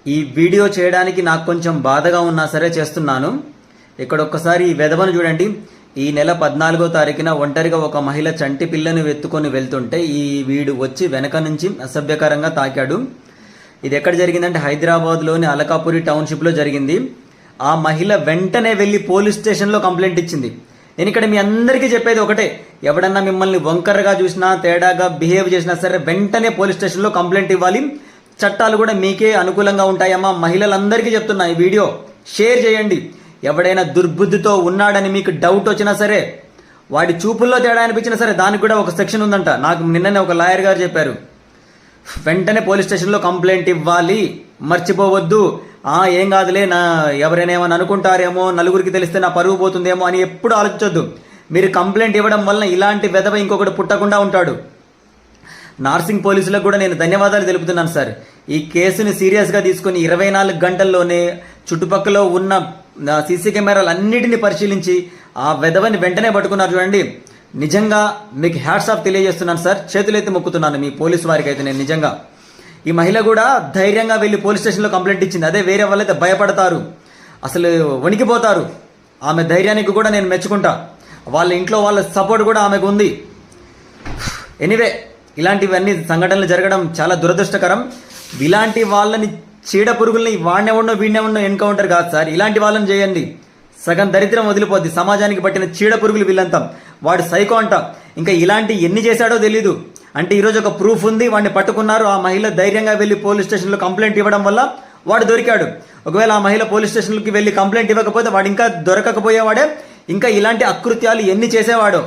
ఈ వీడియో చేయడానికి నాకు కొంచెం బాధగా ఉన్నా సరే చేస్తున్నాను. ఇక్కడ ఒక్కసారి ఈ వెధవను చూడండి. ఈ నెల 14వ తారీఖున ఒంటరిగా ఒక మహిళ చంటి పిల్లను ఎత్తుకొని వెళ్తుంటే ఈ వీడు వచ్చి వెనక నుంచి అసభ్యకరంగా తాకాడు. ఇది ఎక్కడ జరిగిందంటే హైదరాబాద్లోని అలకాపురి టౌన్షిప్లో జరిగింది. ఆ మహిళ వెంటనే వెళ్ళి పోలీస్ స్టేషన్లో కంప్లైంట్ ఇచ్చింది. నేను ఇక్కడ మీ అందరికీ చెప్పేది ఒకటే, ఎవడన్నా మిమ్మల్ని వంకరగా చూసినా తేడాగా బిహేవ్ చేసినా సరే వెంటనే పోలీస్ స్టేషన్లో కంప్లైంట్ ఇవ్వాలి. చట్టాలు కూడా మీకే అనుకూలంగా ఉంటాయమ్మా. మహిళలందరికీ చెప్తున్నా, ఈ వీడియో షేర్ చేయండి. ఎవడైనా దుర్బుద్ధితో ఉన్నాడని మీకు డౌట్ వచ్చినా సరే, వాడి చూపుల్లో తేడా అనిపించినా సరే, దానికి కూడా ఒక సెక్షన్ ఉందంట. నాకు నిన్ననే ఒక లాయర్ గారు చెప్పారు, వెంటనే పోలీస్ స్టేషన్లో కంప్లైంట్ ఇవ్వాలి, మర్చిపోవద్దు. ఏం కాదులే, ఎవరైనా ఏమని అనుకుంటారేమో, నలుగురికి తెలిస్తే నా పరువు పోతుందేమో అని ఎప్పుడు ఆలోచించొద్దు. మీరు కంప్లైంట్ ఇవ్వడం వలన ఇలాంటి వెధవ ఇంకొకటి పుట్టకుండా ఉంటాడు. నార్సింగ్ పోలీసులకు కూడా నేను ధన్యవాదాలు తెలుపుతున్నాను సార్. ఈ కేసుని సీరియస్గా తీసుకుని 24 గంటల్లోనే చుట్టుపక్కల ఉన్న సీసీ కెమెరాలు అన్నిటిని పరిశీలించి ఆ వెధవని వెంటనే పట్టుకున్నారు. చూడండి, నిజంగా మీకు హ్యాట్స్ ఆఫ్ తెలియజేస్తున్నాను సార్. చేతులెత్తి మొక్కుతున్నాను మీ పోలీసు వారికి అయితే. నేను నిజంగా ఈ మహిళ కూడా ధైర్యంగా వెళ్ళి పోలీస్ స్టేషన్లో కంప్లైంట్ ఇచ్చింది. అదే వేరే వాళ్ళైతే భయపడతారు, అసలు వణికిపోతారు. ఆమె ధైర్యానికి కూడా నేను మెచ్చుకుంటా. వాళ్ళ ఇంట్లో వాళ్ళ సపోర్ట్ కూడా ఆమెకు ఉంది. ఎనీవే, ఇలాంటివన్నీ సంఘటనలు జరగడం చాలా దురదృష్టకరం. ఇలాంటి వాళ్ళని, చీడ పురుగుల్ని వీడినే ఉండో ఎన్కౌంటర్ కాదు సార్, ఇలాంటి వాళ్ళని చేయండి. సగం దరిద్రం వదిలిపోద్ది. సమాజానికి పట్టిన చీడ పురుగులు వీళ్ళంతా. వాడు సైకో అంట. ఇంకా ఇలాంటి ఎన్ని చేశాడో తెలీదు. అంటే ఈరోజు ఒక ప్రూఫ్ ఉంది, వాడిని పట్టుకున్నారు. ఆ మహిళ ధైర్యంగా వెళ్ళి పోలీస్ స్టేషన్లో కంప్లైంట్ ఇవ్వడం వల్ల వాడు దొరికాడు. ఒకవేళ ఆ మహిళ పోలీస్ స్టేషన్కి వెళ్ళి కంప్లైంట్ ఇవ్వకపోతే వాడు ఇంకా దొరకకపోయేవాడే. ఇంకా ఇలాంటి అకృత్యాలు ఎన్ని చేసేవాడో.